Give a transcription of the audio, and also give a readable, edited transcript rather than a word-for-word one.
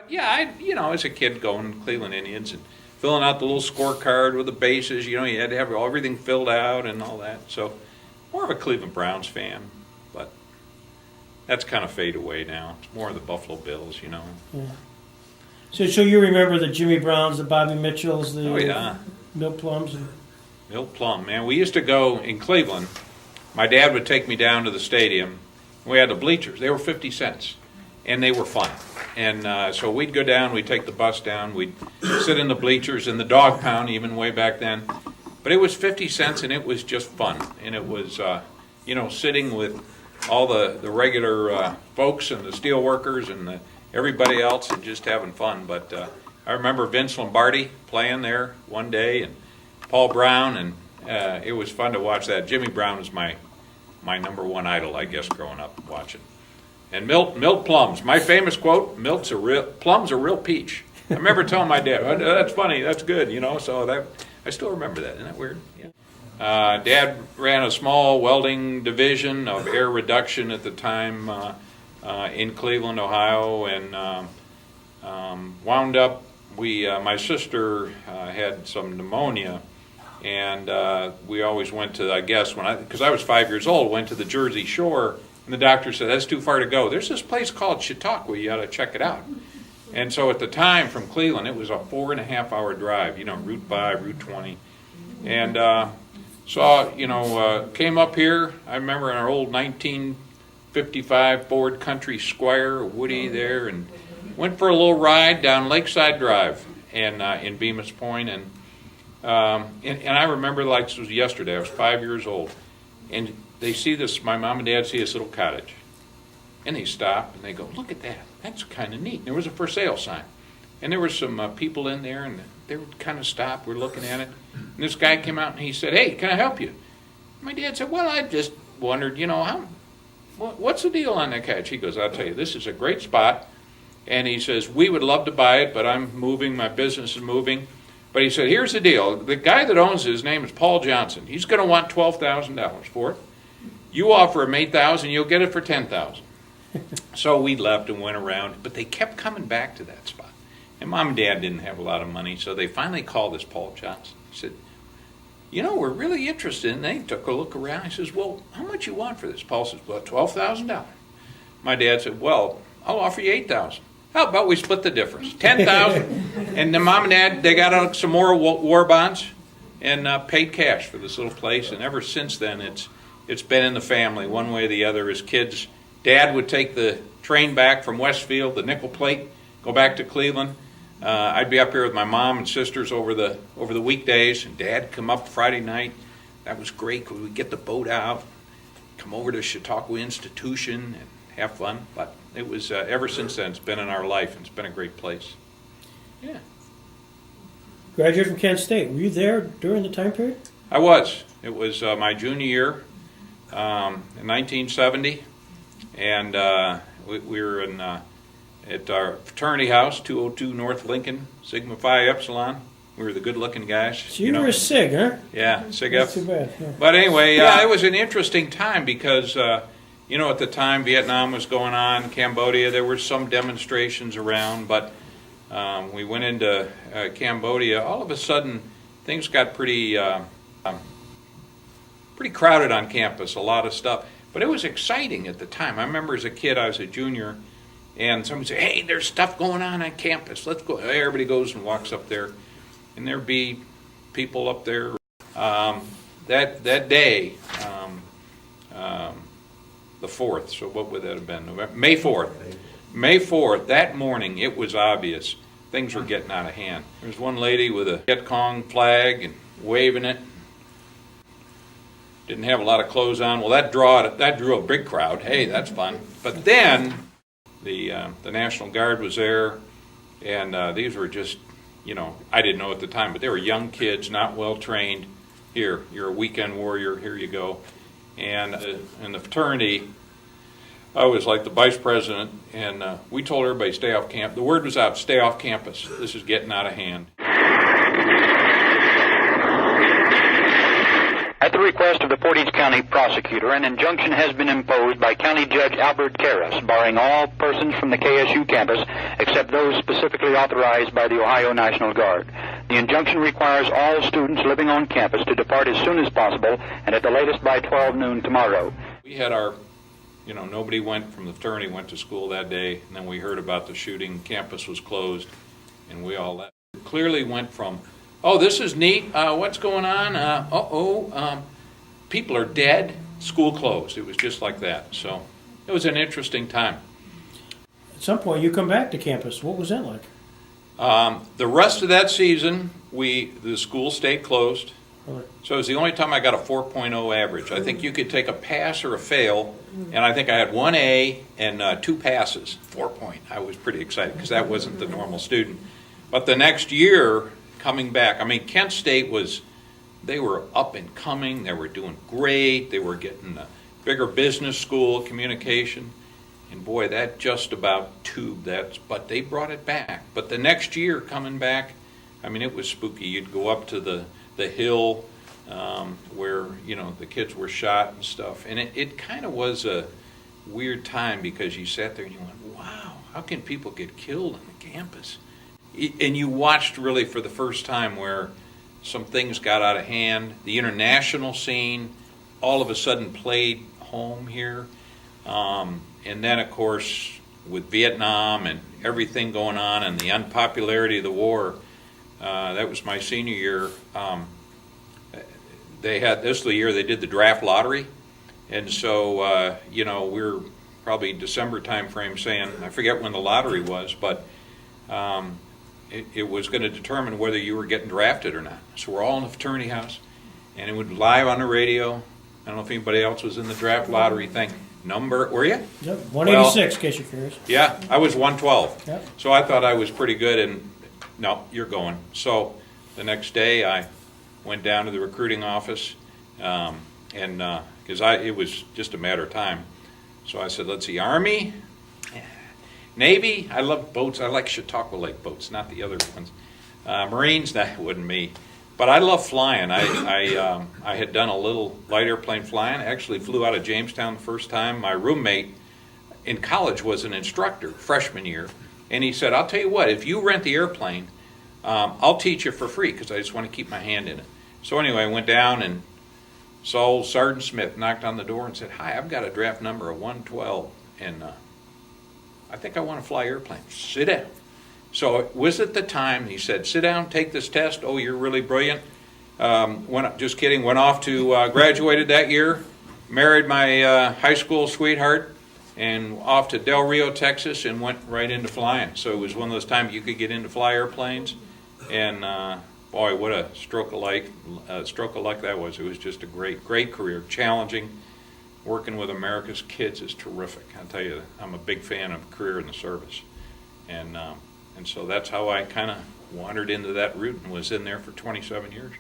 Yeah, as a kid going to Cleveland Indians and filling out the little scorecard with the bases, you had to have everything filled out and all that. So more of a Cleveland Browns fan, but that's kind of fade away now. It's more of the Buffalo Bills. Yeah. So you remember the Jimmy Browns, the Bobby Mitchells, the Oh yeah, Milt Plums? Milt Plum, man. We used to go in Cleveland. My dad would take me down to the stadium. We had the bleachers. They were 50 cents, and they were fun. And so we'd go down, we'd take the bus down, we'd sit in the bleachers in the dog pound, even way back then. But it was 50 cents, and it was just fun. And it was, sitting with all the regular folks and the steel workers and everybody else and just having fun. But I remember Vince Lombardi playing there one day, and Paul Brown, and it was fun to watch that. Jimmy Brown was my number one idol, I guess, growing up watching. And Milt Plums. My famous quote: "Plum's a real peach." I remember telling my dad, oh, "That's funny. That's good." So that I still remember that. Isn't that weird? Yeah. Dad ran a small welding division of air reduction at the time in Cleveland, Ohio, and wound up. My sister had some pneumonia, and we always went to, I guess, because I was 5 years old, went to the Jersey Shore. And the doctor said, that's too far to go. There's this place called Chautauqua. You got to check it out. And so at the time from Cleveland, it was a 4.5-hour drive, Route 5, Route 20. And came up here. I remember in our old 1955 Ford Country Squire, Woody there, and went for a little ride down Lakeside Drive and in Bemis Point. And I remember like this was yesterday. I was 5 years old. And they see this, my mom and dad see this little cottage. And they stop and they go, look at that. That's kind of neat. And there was a for sale sign. And there were some people in there, and they would kind of stop. We're looking at it. And this guy came out and he said, hey, can I help you? My dad said, well, I just wondered, what's the deal on that cottage? He goes, I'll tell you, this is a great spot. And he says, we would love to buy it, but I'm moving, my business is moving. But he said, here's the deal. The guy that owns it, his name is Paul Johnson. He's going to want $12,000 for it. You offer him $8,000, you'll get it for $10,000. So we left and went around, but they kept coming back to that spot. And Mom and Dad didn't have a lot of money, so they finally called this Paul Johnson. He said, we're really interested. And they took a look around. He says, well, how much you want for this? Paul says, well, $12,000. My dad said, well, I'll offer you $8,000. How about we split the difference? $10,000. And then Mom and Dad, they got out some more war bonds and paid cash for this little place. And ever since then, it's been in the family one way or the other. As kids, Dad would take the train back from Westfield, the nickel plate, go back to Cleveland. I'd be up here with my mom and sisters over the weekdays, and Dad would come up Friday night. That was great because we'd get the boat out, come over to Chautauqua Institution, and have fun. But it was ever since then, it's been in our life, and it's been a great place. Yeah. Graduated from Kent State. Were you there during the time period? I was. It was my junior year in 1970, and we were at our fraternity house, 202 North Lincoln, Sigma Phi Epsilon. We were the good-looking guys. So you were a SIG, huh? Yeah, SIG Not F. too bad. Yeah. But anyway, it was an interesting time because, at the time Vietnam was going on, Cambodia, there were some demonstrations around, but we went into Cambodia. All of a sudden, things got pretty crowded on campus, a lot of stuff. But it was exciting at the time. I remember as a kid, I was a junior, and somebody said, hey, there's stuff going on campus. Let's go. Everybody goes and walks up there, and there'd be people up there. That day, the 4th, so what would that have been? May 4th. May 4th, that morning, it was obvious things were getting out of hand. There was one lady with a Viet Cong flag and waving it. Didn't have a lot of clothes on. Well, that drew a big crowd. Hey, that's fun. But then the National Guard was there, and these were just, I didn't know at the time, but they were young kids, not well trained. Here, you're a weekend warrior. Here you go. And in the fraternity, I was like the vice president, and we told everybody stay off campus. The word was out, stay off campus. This is getting out of hand. At the the request of the Portage County prosecutor, an injunction has been imposed by County Judge Albert Karras, barring all persons from the KSU campus except those specifically authorized by the Ohio National Guard. The injunction requires all students living on campus to depart as soon as possible and at the latest by 12 noon tomorrow. We had our, nobody went from the fraternity went to school that day, and then we heard about the shooting, campus was closed, and we all left. It clearly went from, oh, this is neat, what's going on, people are dead, school closed. It was just like that. So it was an interesting time. At some point, you come back to campus. What was that like? The rest of that season, the school stayed closed. Really? So it was the only time I got a 4.0 average. I think you could take a pass or a fail, and I think I had 1 A and 2 passes, 4 point. I was pretty excited because that wasn't the normal student. But the next year, coming back, Kent State they were up and coming, they were doing great, they were getting a bigger business school, communication, and boy, that just about tubed that, but they brought it back. But the next year, coming back, it was spooky. You'd go up to the hill where, the kids were shot and stuff, and it kind of was a weird time because you sat there and you went, wow, how can people get killed on the campus? And you watched really for the first time where some things got out of hand. The international scene all of a sudden played home here. And then, of course, with Vietnam and everything going on and the unpopularity of the war, that was my senior year. This was the year they did the draft lottery. And so, we were probably December time frame saying, I forget when the lottery was, but it was going to determine whether you were getting drafted or not. So we're all in the fraternity house, and it would live on the radio. I don't know if anybody else was in the draft lottery thing. Were you? Yep, 186, in case you're curious. Yeah, I was 112. Yep. So I thought I was pretty good, and no, you're going. So the next day I went down to the recruiting office, and because it was just a matter of time. So I said, let's see, Army, Navy, I love boats. I like Chautauqua Lake boats, not the other ones. Marines, that wasn't me. But I love flying. I had done a little light airplane flying. I actually flew out of Jamestown the first time. My roommate in college was an instructor, freshman year. And he said, I'll tell you what, if you rent the airplane, I'll teach you for free because I just want to keep my hand in it. So anyway, I went down and saw old Sergeant Smith, knocked on the door and said, hi, I've got a draft number of 112. And I think I want to fly airplanes. Sit down. So it was at the time, he said, sit down, take this test. Oh, you're really brilliant. Just kidding. Went off to, graduated that year, married my high school sweetheart, and off to Del Rio, Texas, and went right into flying. So it was one of those times you could get into fly airplanes. And boy, what a stroke of luck that was. It was just a great career, challenging. Working with America's kids is terrific. I'll tell you, I'm a big fan of career in the service. And so that's how I kind of wandered into that route and was in there for 27 years.